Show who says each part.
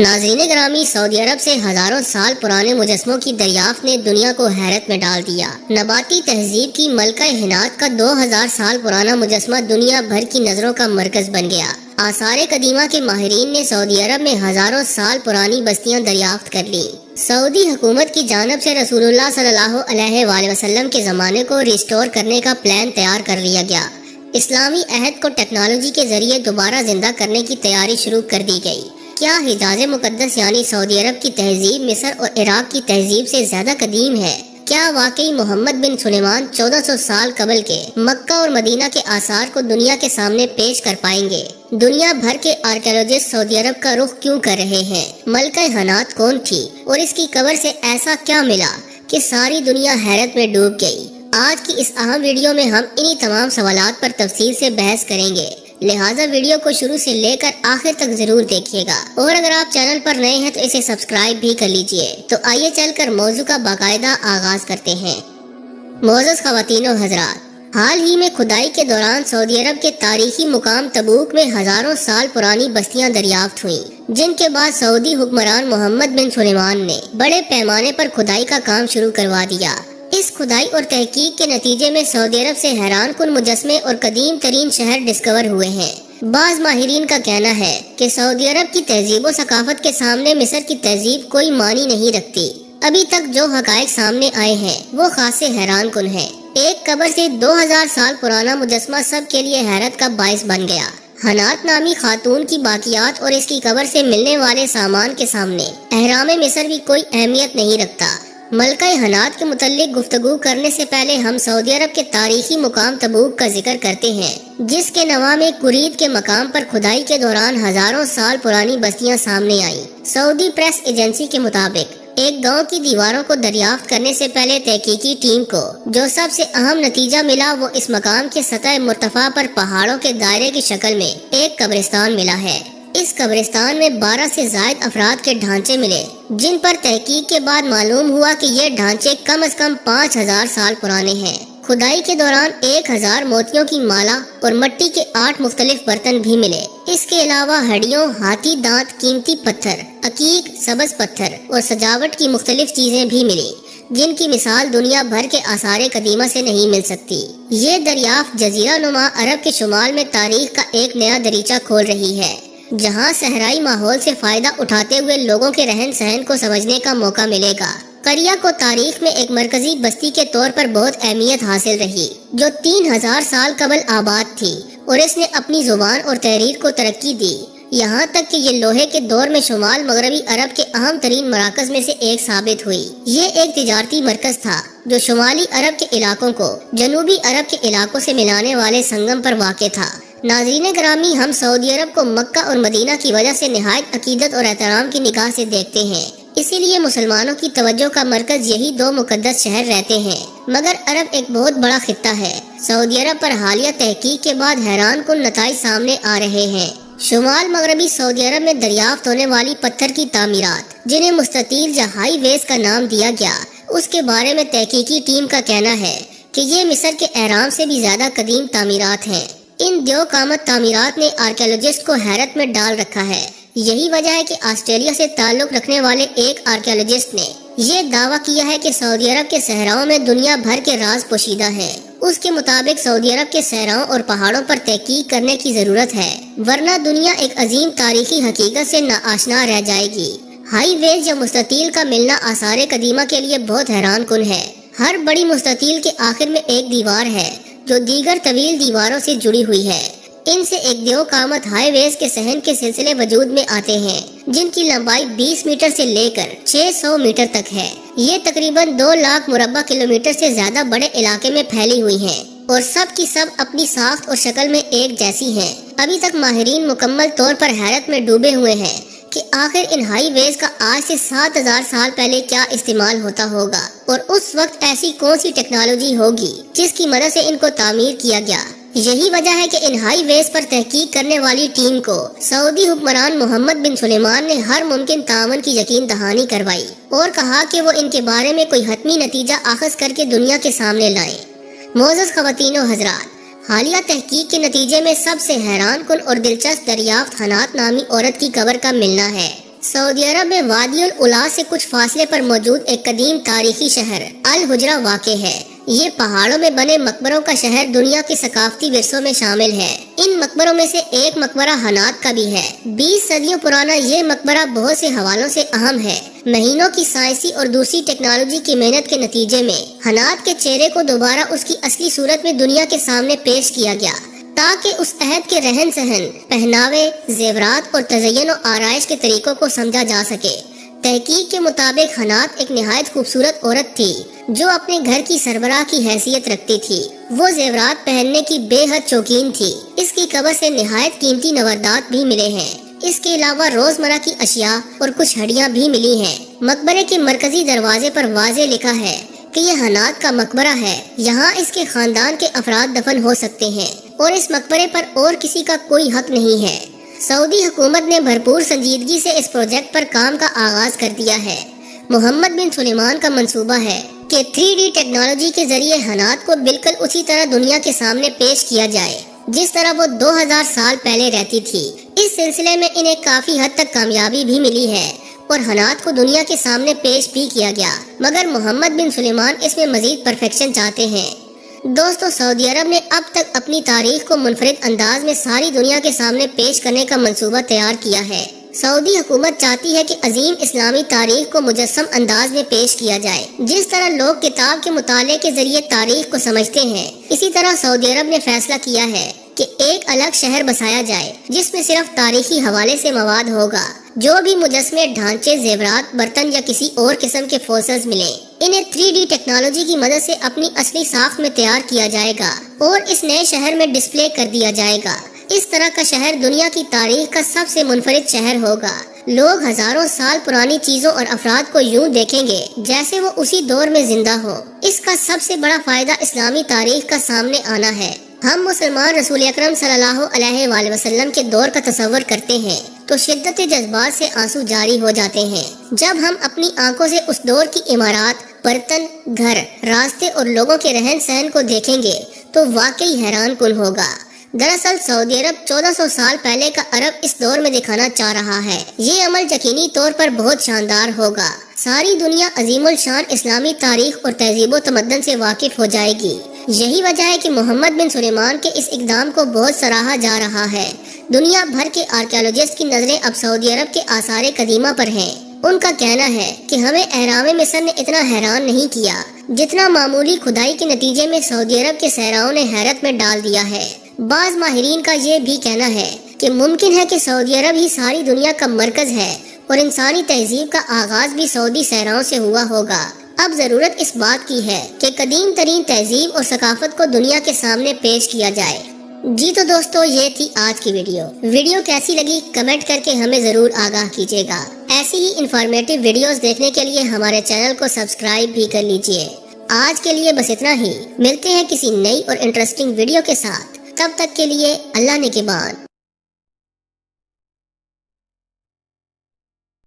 Speaker 1: ناظرین گرامی، سعودی عرب سے ہزاروں سال پرانے مجسموں کی دریافت نے دنیا کو حیرت میں ڈال دیا۔ نباتی تہذیب کی ملکہ ہنات کا 2000 سال پرانا مجسمہ دنیا بھر کی نظروں کا مرکز بن گیا۔ آثار قدیمہ کے ماہرین نے سعودی عرب میں ہزاروں سال پرانی بستیاں دریافت کر لیں۔ سعودی حکومت کی جانب سے رسول اللہ صلی اللہ علیہ وآلہ وسلم کے زمانے کو ریسٹور کرنے کا پلان تیار کر لیا گیا۔ اسلامی عہد کو ٹیکنالوجی کے ذریعے دوبارہ زندہ کرنے کی تیاری شروع کر دی گئی۔ کیا حجاز مقدس یعنی سعودی عرب کی تہذیب مصر اور عراق کی تہذیب سے زیادہ قدیم ہے؟ کیا واقعی محمد بن سلیمان 1400 سال قبل کے مکہ اور مدینہ کے آثار کو دنیا کے سامنے پیش کر پائیں گے؟ دنیا بھر کے آرکیولوجسٹ سعودی عرب کا رخ کیوں کر رہے ہیں؟ ملکہ ہنات کون تھی اور اس کی قبر سے ایسا کیا ملا کہ ساری دنیا حیرت میں ڈوب گئی؟ آج کی اس اہم ویڈیو میں ہم انہی تمام سوالات پر تفصیل سے بحث کریں گے، لہٰذا ویڈیو کو شروع سے لے کر آخر تک ضرور دیکھیے گا، اور اگر آپ چینل پر نئے ہیں تو اسے سبسکرائب بھی کر لیجئے۔ تو آئیے چل کر موضوع کا باقاعدہ آغاز کرتے ہیں۔ معزز خواتین و حضرات، حال ہی میں کھدائی کے دوران سعودی عرب کے تاریخی مقام تبوک میں ہزاروں سال پرانی بستیاں دریافت ہوئیں، جن کے بعد سعودی حکمران محمد بن سلیمان نے بڑے پیمانے پر کھدائی کا کام شروع کروا دیا۔ اس کھدائی اور تحقیق کے نتیجے میں سعودی عرب سے حیران کن مجسمے اور قدیم ترین شہر ڈسکور ہوئے ہیں۔ بعض ماہرین کا کہنا ہے کہ سعودی عرب کی تہذیب و ثقافت کے سامنے مصر کی تہذیب کوئی معنی نہیں رکھتی۔ ابھی تک جو حقائق سامنے آئے ہیں وہ خاصے حیران کن ہیں۔ ایک قبر سے 2000 سال پرانا مجسمہ سب کے لیے حیرت کا باعث بن گیا۔ ہنات نامی خاتون کی باقیات اور اس کی قبر سے ملنے والے سامان کے سامنے اہرام مصر بھی کوئی اہمیت نہیں رکھتا۔ ملکہ ہنات کے متعلق گفتگو کرنے سے پہلے ہم سعودی عرب کے تاریخی مقام تبوک کا ذکر کرتے ہیں، جس کے نواح میں کرید کے مقام پر کھدائی کے دوران ہزاروں سال پرانی بستیاں سامنے آئیں۔ سعودی پریس ایجنسی کے مطابق ایک گاؤں کی دیواروں کو دریافت کرنے سے پہلے تحقیقی ٹیم کو جو سب سے اہم نتیجہ ملا وہ اس مقام کے سطح مرتفع پر پہاڑوں کے دائرے کی شکل میں ایک قبرستان ملا ہے۔ اس قبرستان میں 12 سے زائد افراد کے ڈھانچے ملے، جن پر تحقیق کے بعد معلوم ہوا کہ یہ ڈھانچے کم از کم 5000 سال پرانے ہیں۔ کھدائی کے دوران 1000 موتیوں کی مالا اور مٹی کے 8 مختلف برتن بھی ملے۔ اس کے علاوہ ہڈیوں، ہاتھی دانت، قیمتی پتھر، عقیق، سبز پتھر اور سجاوٹ کی مختلف چیزیں بھی ملی، جن کی مثال دنیا بھر کے آثار قدیمہ سے نہیں مل سکتی۔ یہ دریافت جزیرہ نما عرب کے شمال میں تاریخ کا ایک نیا دریچہ کھول رہی ہے، جہاں صحرائی ماحول سے فائدہ اٹھاتے ہوئے لوگوں کے رہن سہن کو سمجھنے کا موقع ملے گا۔ قریہ کو تاریخ میں ایک مرکزی بستی کے طور پر بہت اہمیت حاصل رہی، جو 3000 سال قبل آباد تھی، اور اس نے اپنی زبان اور تحریر کو ترقی دی، یہاں تک کہ یہ لوہے کے دور میں شمال مغربی عرب کے اہم ترین مراکز میں سے ایک ثابت ہوئی۔ یہ ایک تجارتی مرکز تھا جو شمالی عرب کے علاقوں کو جنوبی عرب کے علاقوں سے ملانے والے سنگم پر واقع تھا۔ ناظرین گرامی، ہم سعودی عرب کو مکہ اور مدینہ کی وجہ سے نہایت عقیدت اور احترام کی نگاہ سے دیکھتے ہیں، اسی لیے مسلمانوں کی توجہ کا مرکز یہی 2 مقدس شہر رہتے ہیں۔ مگر عرب ایک بہت بڑا خطہ ہے۔ سعودی عرب پر حالیہ تحقیق کے بعد حیران کن نتائج سامنے آ رہے ہیں۔ شمال مغربی سعودی عرب میں دریافت ہونے والی پتھر کی تعمیرات، جنہیں مستطیل یا ہائی ویز کا نام دیا گیا، اس کے بارے میں تحقیقی ٹیم کا کہنا ہے کہ یہ مصر کے اہرام سے بھی زیادہ قدیم تعمیرات ہیں۔ ان دیو قامت تعمیرات نے آرکیولوجسٹ کو حیرت میں ڈال رکھا ہے۔ یہی وجہ ہے کہ آسٹریلیا سے تعلق رکھنے والے ایک آرکیولوجسٹ نے یہ دعویٰ کیا ہے کہ سعودی عرب کے صحراؤں میں دنیا بھر کے راز پوشیدہ ہیں۔ اس کے مطابق سعودی عرب کے صحراؤں اور پہاڑوں پر تحقیق کرنے کی ضرورت ہے، ورنہ دنیا ایک عظیم تاریخی حقیقت سے ناآشنا رہ جائے گی۔ ہائی ویز یا مستطیل کا ملنا آثار قدیمہ کے لیے بہت حیران کن ہے۔ ہر بڑی مستطیل کے آخر میں ایک دیوار ہے جو دیگر طویل دیواروں سے جڑی ہوئی ہے۔ ان سے ایک دیو قامت ہائی ویز کے صحن کے سلسلے وجود میں آتے ہیں، جن کی لمبائی 20 میٹر سے لے کر 600 میٹر تک ہے۔ یہ تقریباً 2 لاکھ مربع کلومیٹر سے زیادہ بڑے علاقے میں پھیلی ہوئی ہیں، اور سب کی سب اپنی ساخت اور شکل میں ایک جیسی ہیں۔ ابھی تک ماہرین مکمل طور پر حیرت میں ڈوبے ہوئے ہیں کہ آخر ان ہائی ویز کا آج سے 7000 سال پہلے کیا استعمال ہوتا ہوگا، اور اس وقت ایسی کون سی ٹیکنالوجی ہوگی جس کی مدد سے ان کو تعمیر کیا گیا۔ یہی وجہ ہے کہ ان ہائی ویز پر تحقیق کرنے والی ٹیم کو سعودی حکمران محمد بن سلیمان نے ہر ممکن تعاون کی یقین دہانی کروائی، اور کہا کہ وہ ان کے بارے میں کوئی حتمی نتیجہ اخذ کر کے دنیا کے سامنے لائیں۔ معزز خواتین و حضرات، حالیہ تحقیق کے نتیجے میں سب سے حیران کن اور دلچسپ دریافت ہنات نامی عورت کی قبر کا ملنا ہے۔ سعودی عرب میں وادی الاولا سے کچھ فاصلے پر موجود ایک قدیم تاریخی شہر الحجرہ واقع ہے۔ یہ پہاڑوں میں بنے مقبروں کا شہر دنیا کے ثقافتی ورثوں میں شامل ہے۔ ان مقبروں میں سے ایک مقبرہ حنات کا بھی ہے۔ 20 صدیوں پرانا یہ مقبرہ بہت سے حوالوں سے اہم ہے۔ مہینوں کی سائنسی اور دوسری ٹیکنالوجی کی محنت کے نتیجے میں حنات کے چہرے کو دوبارہ اس کی اصلی صورت میں دنیا کے سامنے پیش کیا گیا، تاکہ اس عہد کے رہن سہن، پہناوے، زیورات اور تزئین و آرائش کے طریقوں کو سمجھا جا سکے۔ تحقیق کے مطابق حنات ایک نہایت خوبصورت عورت تھی جو اپنے گھر کی سربراہ کی حیثیت رکھتی تھی۔ وہ زیورات پہننے کی بے حد شوقین تھی۔ اس کی قبر سے نہایت قیمتی نوادرات بھی ملے ہیں۔ اس کے علاوہ روزمرہ کی اشیاء اور کچھ ہڈیاں بھی ملی ہیں۔ مقبرے کے مرکزی دروازے پر واضح لکھا ہے کہ یہ حنات کا مقبرہ ہے، یہاں اس کے خاندان کے افراد دفن ہو سکتے ہیں اور اس مقبرے پر اور کسی کا کوئی حق نہیں ہے۔ سعودی حکومت نے بھرپور سنجیدگی سے اس پروجیکٹ پر کام کا آغاز کر دیا ہے۔ محمد بن سلیمان کا منصوبہ ہے کہ 3D ٹیکنالوجی کے ذریعے حنات کو بالکل اسی طرح دنیا کے سامنے پیش کیا جائے جس طرح وہ 2000 سال پہلے رہتی تھی۔ اس سلسلے میں انہیں کافی حد تک کامیابی بھی ملی ہے اور حنات کو دنیا کے سامنے پیش بھی کیا گیا، مگر محمد بن سلیمان اس میں مزید پرفیکشن چاہتے ہیں۔ دوستو، سعودی عرب نے اب تک اپنی تاریخ کو منفرد انداز میں ساری دنیا کے سامنے پیش کرنے کا منصوبہ تیار کیا ہے۔ سعودی حکومت چاہتی ہے کہ عظیم اسلامی تاریخ کو مجسم انداز میں پیش کیا جائے۔ جس طرح لوگ کتاب کے مطالعے کے ذریعے تاریخ کو سمجھتے ہیں، اسی طرح سعودی عرب نے فیصلہ کیا ہے کہ ایک الگ شہر بسایا جائے جس میں صرف تاریخی حوالے سے مواد ہوگا۔ جو بھی مجسمے، ڈھانچے، زیورات، برتن یا کسی اور قسم کے فوسلز ملیں، انہیں 3D ٹیکنالوجی کی مدد سے اپنی اصلی ساخت میں تیار کیا جائے گا اور اس نئے شہر میں ڈسپلے کر دیا جائے گا۔ اس طرح کا شہر دنیا کی تاریخ کا سب سے منفرد شہر ہوگا۔ لوگ ہزاروں سال پرانی چیزوں اور افراد کو یوں دیکھیں گے جیسے وہ اسی دور میں زندہ ہو۔ اس کا سب سے بڑا فائدہ اسلامی تاریخ کا سامنے آنا ہے۔ ہم مسلمان رسول اکرم صلی اللہ علیہ وآلہ وسلم کے دور کا تصور کرتے ہیں تو شدت جذبات سے آنسو جاری ہو جاتے ہیں جب ہم اپنی آنکھوں سے اس دور کی عمارات، برتن، گھر، راستے اور لوگوں کے رہن سہن کو دیکھیں گے تو واقعی حیران کن ہوگا۔ دراصل سعودی عرب 1400 سال پہلے کا عرب اس دور میں دکھانا چاہ رہا ہے۔ یہ عمل یقینی طور پر بہت شاندار ہوگا۔ ساری دنیا عظیم الشان اسلامی تاریخ اور تہذیب و تمدن سے واقف ہو جائے گی۔ یہی وجہ ہے کہ محمد بن سلیمان کے اس اقدام کو بہت سراہا جا رہا ہے۔ دنیا بھر کے آرکیالوجسٹ کی نظریں اب سعودی عرب کے آثار قدیمہ پر ہیں۔ ان کا کہنا ہے کہ ہمیں اہرام مصر نے اتنا حیران نہیں کیا جتنا معمولی کھدائی کے نتیجے میں سعودی عرب کے صحراؤں نے حیرت میں ڈال دیا ہے۔ بعض ماہرین کا یہ بھی کہنا ہے کہ ممکن ہے کہ سعودی عرب ہی ساری دنیا کا مرکز ہے اور انسانی تہذیب کا آغاز بھی سعودی صحراؤں سے ہوا ہوگا۔ اب ضرورت اس بات کی ہے کہ قدیم ترین تہذیب اور ثقافت کو دنیا کے سامنے پیش کیا جائے۔ جی تو دوستو، یہ تھی آج کی ویڈیو کیسی لگی کمنٹ کر کے ہمیں ضرور آگاہ کیجیے گا۔ ایسی ہی انفارمیٹیو ویڈیوز دیکھنے کے لیے ہمارے چینل کو سبسکرائب بھی کر لیجیے۔ آج کے لیے بس اتنا ہی، ملتے ہیں کسی نئی اور انٹرسٹنگ ویڈیو کے ساتھ۔ تب تک کے لیے اللہ نگہبان۔